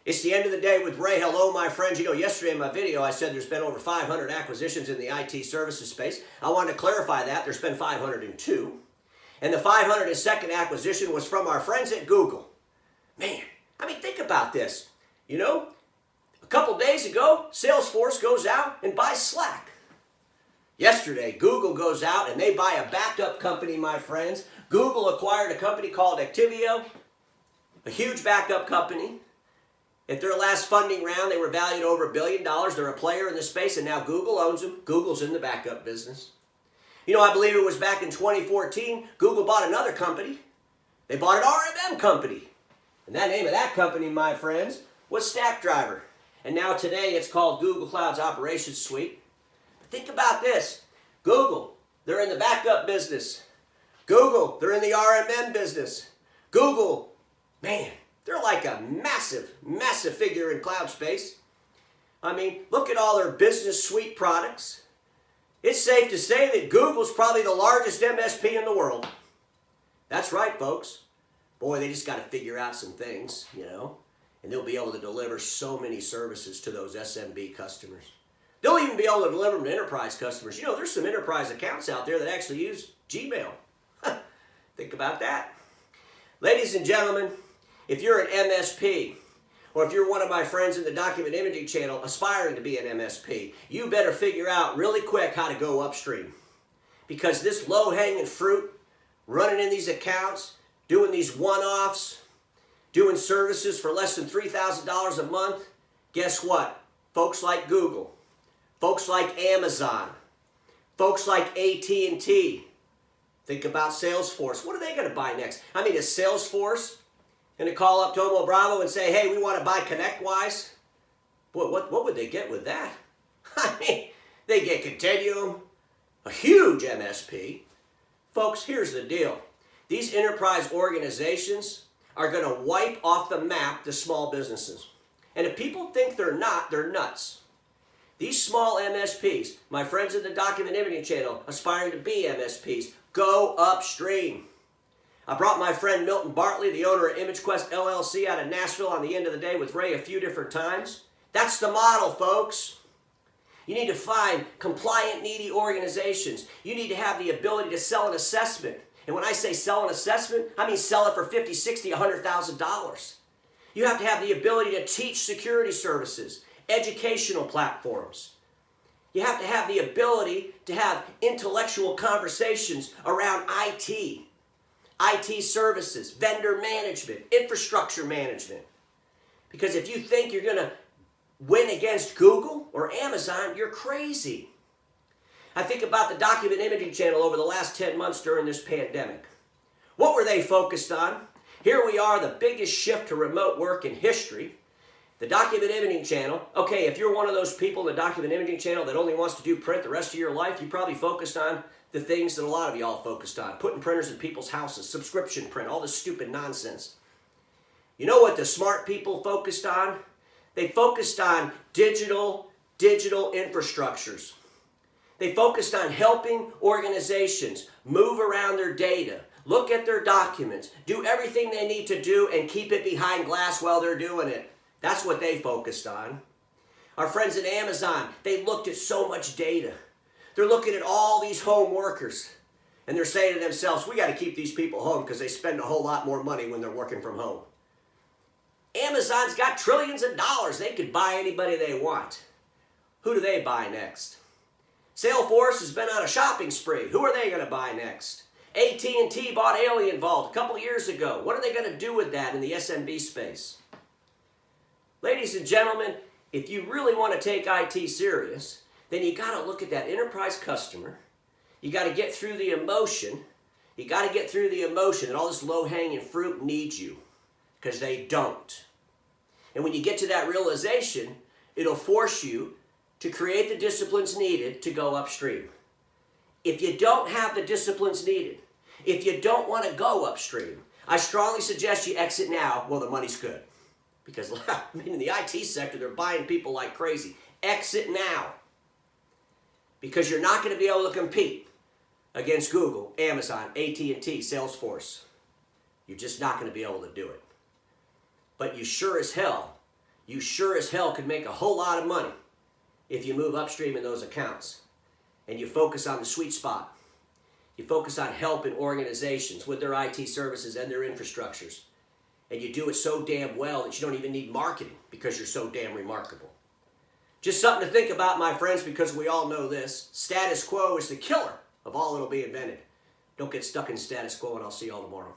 It's the end of the day with Ray. Hello, my friends. You know, yesterday in my video, I said there's been over 500 acquisitions in the IT services space. I wanted to clarify that. There's been 502. And the 502nd acquisition was from our friends at Google. Man, I mean, think about this. You know, a couple days ago, Salesforce goes out and buys Slack. Yesterday, Google goes out and they buy a backup company, my friends. Google acquired a company called Actifio, a huge backup company. At their last funding round, they were valued over $1 billion. They're a player in the space, and now Google owns them. Google's in the backup business. You know, I believe it was back in 2014, Google bought another company. They bought an RMM company. And that name of that company, my friends, was Stackdriver. And now today, it's called Google Cloud's Operations Suite. Think about this. Google, they're in the backup business. Google, they're in the RMM business. Google, man, they're like a massive, massive figure in cloud space. I mean, look at all their business suite products. It's safe to say that Google's probably the largest MSP in the world. That's right, folks. Boy, they just got to figure out some things, you know, and they'll be able to deliver so many services to those SMB customers. They'll even be able to deliver them to enterprise customers. You know, there's some enterprise accounts out there that actually use Gmail. Think about that. Ladies and gentlemen, if you're an MSP, or if you're one of my friends in the document imaging channel aspiring to be an MSP, you better figure out really quick how to go upstream. Because this low-hanging fruit, running in these accounts, doing these one-offs, doing services for less than $3,000 a month, guess what? Folks like Google, folks like Amazon, folks like AT&T, think about Salesforce. What are they going to buy next? I mean, is Salesforce going to call up Tomo Bravo and say, hey, we want to buy ConnectWise? Boy, what would they get with that? I mean, they get Continuum, a huge MSP. Folks, here's the deal. These enterprise organizations are going to wipe off the map the small businesses. And if people think they're not, they're nuts. These small MSPs, my friends in the document imaging channel, aspiring to be MSPs, go upstream. I brought my friend Milton Bartley, the owner of ImageQuest LLC, out of Nashville on the end of the day with Ray a few different times. That's the model, folks. You need to find compliant, needy organizations. You need to have the ability to sell an assessment. And when I say sell an assessment, I mean sell it for $50,000, $60,000, $100,000. You have to have the ability to teach security services, educational platforms. You have to have the ability to have intellectual conversations around IT services, vendor management, infrastructure management. Because if you think you're going to win against Google or Amazon, you're crazy. I think about the document imaging channel over the last 10 months during this pandemic. What were they focused on? Here we are, the biggest shift to remote work in history. The document imaging channel, okay, if you're one of those people in the document imaging channel that only wants to do print the rest of your life, you probably focused on the things that a lot of y'all focused on, putting printers in people's houses, subscription print, all this stupid nonsense. You know what the smart people focused on? They focused on digital infrastructures. They focused on helping organizations move around their data, look at their documents, do everything they need to do, and keep it behind glass while they're doing it. That's what they focused on. Our friends at Amazon, they looked at so much data. They're looking at all these home workers, and they're saying to themselves, we got to keep these people home because they spend a whole lot more money when they're working from home. Amazon's got trillions of dollars. They could buy anybody they want. Who do they buy next? Salesforce has been on a shopping spree. Who are they going to buy next? AT&T bought AlienVault a couple years ago. What are they going to do with that in the SMB space? Ladies and gentlemen, if you really want to take IT serious, then you got to look at that enterprise customer. You got to get through the emotion. You got to get through the emotion that all this low-hanging fruit needs you, because they don't. And when you get to that realization, it'll force you to create the disciplines needed to go upstream. If you don't have the disciplines needed, if you don't want to go upstream, I strongly suggest you exit now while the money's good. Because I mean, in the IT sector, they're buying people like crazy. Exit now. Because you're not going to be able to compete against Google, Amazon, AT&T, Salesforce. You're just not going to be able to do it. But you sure as hell you sure as hell could make a whole lot of money if you move upstream in those accounts and you focus on the sweet spot. You focus on helping organizations with their IT services and their infrastructures. And you do it so damn well that you don't even need marketing because you're so damn remarkable. Just something to think about, my friends, because we all know this. Status quo is the killer of all that'll be invented. Don't get stuck in status quo, and I'll see you all tomorrow.